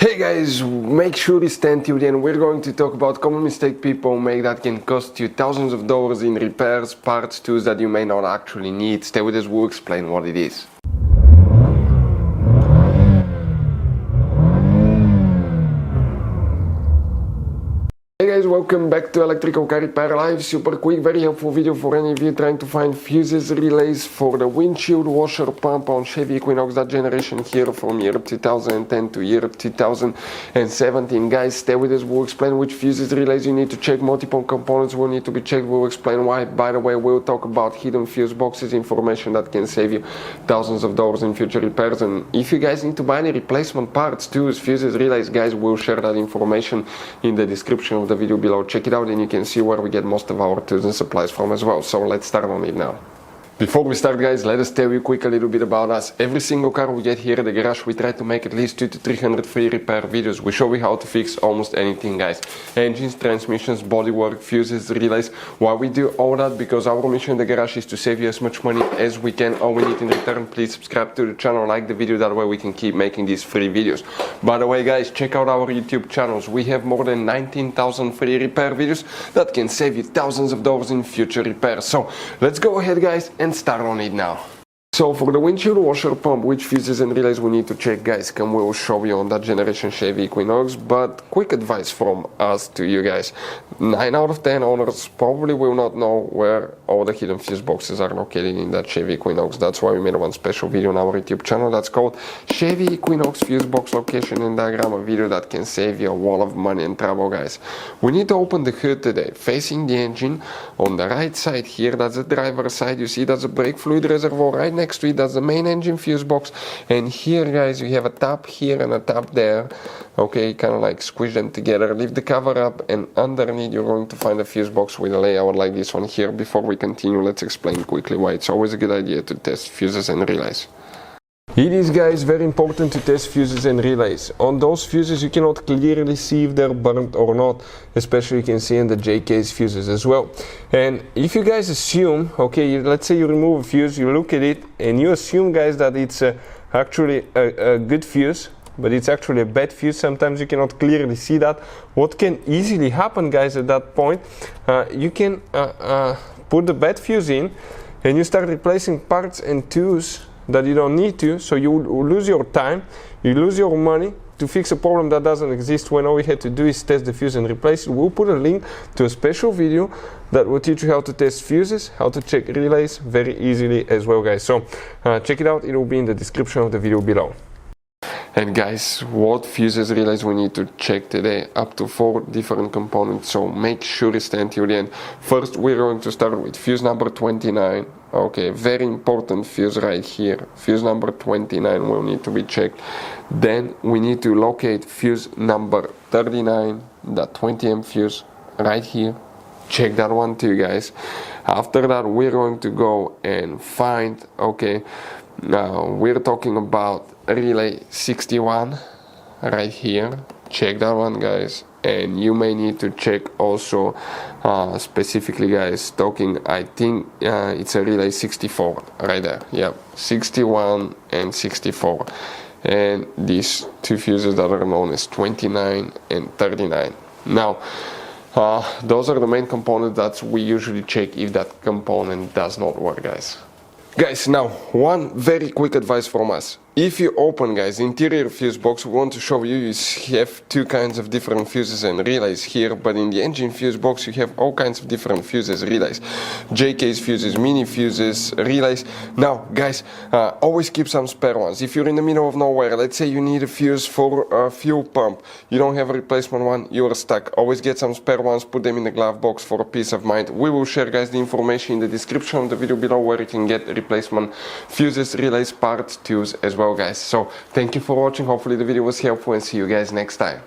Hey guys, make sure you stay tuned and we're going to talk about common mistake people make that can cost you thousands of dollars in repairs, parts, tools that you may not actually need. Stay with us, we'll explain what it is. Hey guys, welcome back to Electrical Car Repair Live. Super quick, very helpful video for any of you trying to find fuses, relays for the windshield washer pump on Chevy Equinox, that generation here from year 2010 to year 2017. Guys, stay with us, we'll explain which fuses, relays you need to check, multiple components will need to be checked, we'll explain why. By the way, we'll talk about hidden fuse boxes, information that can save you thousands of dollars in future repairs. And if you guys need to buy any replacement parts, tools, fuses, relays, guys, we'll share that information in the description of the video below. Check it out and you can see where we get most of our tools and supplies from as well. So let's start on it now. Before we start, guys, let us tell you quick a little bit about us. Every single car we get here at the garage, we try to make at least 200 to 300 free repair videos. We show you how to fix almost anything, guys. Engines, transmissions, bodywork, fuses, relays. Why we do all that? Because our mission in the garage is to save you as much money as we can. All we need in return, please subscribe to the channel, like the video, that way we can keep making these free videos. By the way, guys, check out our YouTube channels. We have more than 19,000 free repair videos that can save you thousands of dollars in future repairs. So let's go ahead, guys, and start on it now. So for the windshield washer pump, which fuses and relays we need to check, guys, we will show you on that generation Chevy Equinox. But quick advice from us to you guys: 9 out of 10 owners probably will not know where all the hidden fuse boxes are located in that Chevy Equinox. That's why we made one special video on our YouTube channel that's called Chevy Equinox Fuse Box Location and Diagram, a video that can save you a lot of money and trouble, guys. We need to open the hood today, facing the engine. On the right side here, that's the driver's side. You see that's a brake fluid reservoir. Right next to it, that's the main engine fuse box. And here, guys, you have a tap here and a tap there. Okay, kind of like squish them together, lift the cover up, and underneath you're going to find a fuse box with a layout like this one here. Before we continue, let's explain quickly why it's always a good idea to test fuses and relays. It is, guys, very important to test fuses and relays. On those fuses you cannot clearly see if they're burnt or not, especially you can see in the JK's fuses as well. And if you guys assume, okay, let's say you remove a fuse, you look at it and you assume, guys, that it's actually a good fuse, but it's actually a bad fuse. Sometimes you cannot clearly see that. What can easily happen, guys, at that point, you can put the bad fuse in and you start replacing parts and tools that you don't need to, so you lose your time, you lose your money to fix a problem that doesn't exist, when all we had to do is test the fuse and replace it. We'll put a link to a special video that will teach you how to test fuses, how to check relays very easily as well, guys. So check it out, it will be in the description of the video below. And guys, what fuses, relays we need to check today? Up to 4 different components, so make sure you stay until the end. First, we're going to start with fuse number 29. Okay, very important fuse right here. Fuse number 29 will need to be checked. Then we need to locate fuse number 39, that 20 amp fuse right here. Check that one too, guys. After that, we're going to go and find, okay, now we're talking about relay 61 right here. Check that one, guys. And you may need to check also specifically, guys, talking, I think it's a relay 64 right there. Yep, 61 and 64. And these two fuses that are known as 29 and 39. Now those are the main components that we usually check if that component does not work, guys. Guys, now one very quick advice from us. If you open, guys, interior fuse box, we want to show you, you have 2 kinds of different fuses and relays here, but in the engine fuse box you have all kinds of different fuses, relays, JK's fuses, mini fuses, relays. Now, guys, always keep some spare ones. If you're in the middle of nowhere, let's say you need a fuse for a fuel pump, you don't have a replacement one, you're stuck. Always get some spare ones, put them in the glove box for a peace of mind. We will share, guys, the information in the description of the video below where you can get replacement fuses, relays, parts, tools as well, guys. So thank you for watching, hopefully the video was helpful, and see you guys next time.